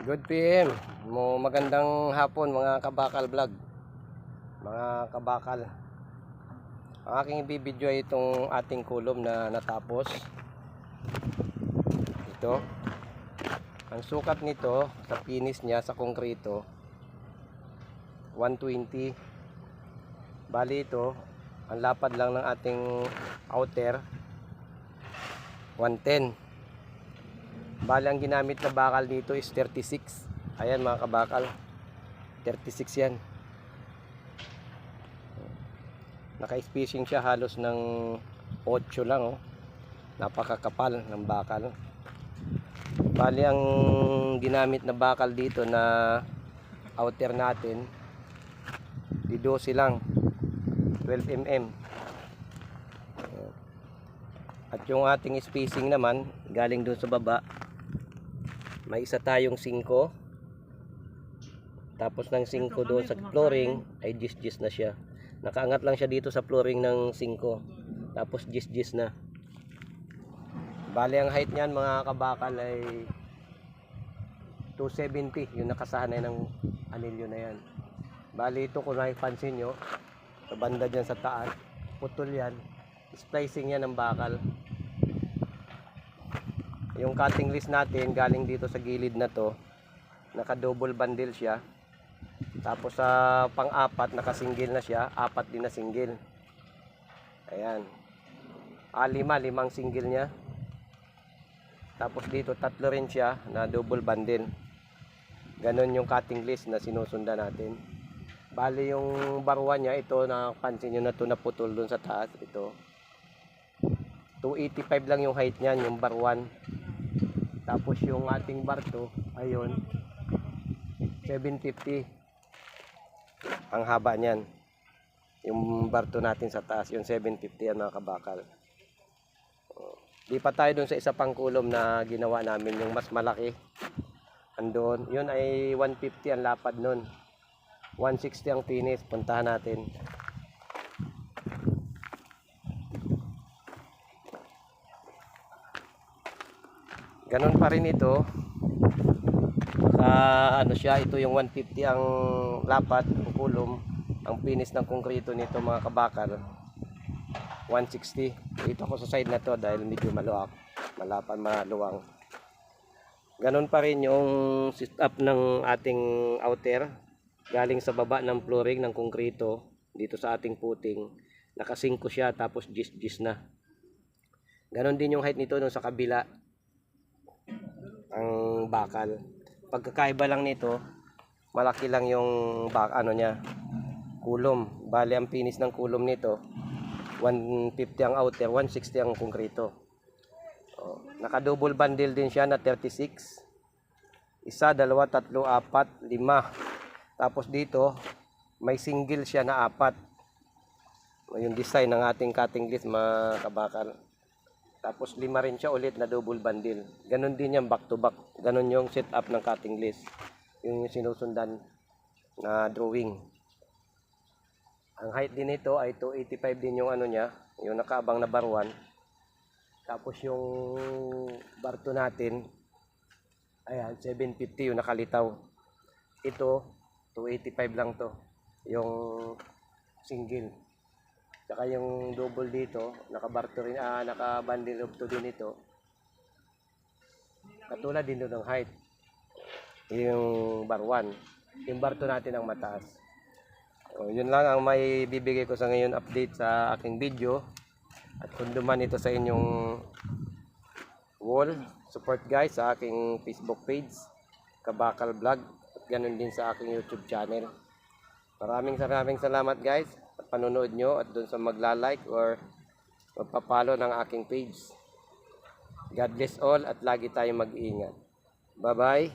Good PM. Magandang hapon mga kabakal vlog. Mga kabakal. Ang aking ibibidyo ay itong ating kulom na natapos. Ito. Ang sukat nito sa finish niya sa konkreto 120. Bali ito, ang lapad lang ng ating outer 110. Bali ang ginamit na bakal dito is 36. Ayan mga kabakal, 36 yan. Naka-spacing siya halos ng 8 lang, oh. Napakakapal ng bakal. Bali ang ginamit na bakal dito na outer natin di 12 lang, 12 mm. At yung ating spacing naman galing dun sa baba, may isa tayong 5. Tapos ng 5 doon sa flooring ay gis-gis na siya. Nakaangat lang siya dito sa flooring ng 5. Tapos gis-gis na. Bali ang height niyan mga kabakal ay 270. Yung nakasanay ng anilyo na yan. Bali ito kung nakipansin nyo, sa banda dyan sa taas, putol yan. Splicing yan ng bakal. Yung cutting list natin galing dito sa gilid na to, naka double bundle siya. Tapos sa pang-apat naka-single na siya, 4 din na single. Ayan. 5 single niya. Tapos dito 3 rin siya na double bundle. Ganon yung cutting list na sinusundan natin. Bali yung barwa niya, ito napansin nyo na to, naputol dun sa taas. Ito 285 lang yung height niyan, yung bar 1. Tapos yung ating bar 2, ayun, 750 ang haba niyan. Yung bar 2 natin sa taas, yung 750 yan mga kabakal. Di pa tayo dun sa isa pang kulom na ginawa namin, yung mas malaki. Andun, yun ay 150 ang lapad nun. 160 ang finish. Puntahan natin. Ganon pa rin ito. Ano siya, ito yung 150 ang lapad, ang kulom. Ang finish ng konkreto nito mga kabakal 160. Dito ako sa side na to dahil medyo maluwag, maluwang. Ganon pa rin yung set up ng ating outer. Galing sa baba ng flooring ng konkreto dito sa ating puting, naka 5 siya, tapos gis-gis na. Ganon din yung height nito nung sa kabila, ang bakal. Pagkakaiba lang nito, malaki lang yung niya, kulom. Bali ang finish ng kulom nito 150 ang outer, 160 ang konkreto. Naka double bundle din siya na 36. 1, 2, 3, 4, 5. Tapos dito may single siya na 4. Yung design ng ating cutting list mga kabakal. Tapos 5 rin siya ulit na double bundle. Ganon din yan back to back. Ganon yung setup ng cutting list. Yung sinusundan na drawing. Ang height din nito ay 285 din yung ano niya, yung nakaabang na bar 1. Tapos yung bar 2 natin, ayan, 750 yung nakalitaw. Ito 285 lang to, yung single. Saka yung double dito, naka-bar 2 rin, naka-bundle of 2 din ito. Katulad din doon ng height. Yung bar 1. Yung bar 2 natin ang mataas. Yun lang ang may bibigay ko sa ngayon update sa aking video. At kung duman ito sa inyong wall, support guys sa aking Facebook page, Kabakal Vlog. At ganun din sa aking YouTube channel. Maraming salamat guys at panonood nyo, at dun sa magla-like or magpa-follow ng aking page. God bless all at lagi tayong mag-iingat. Bye bye.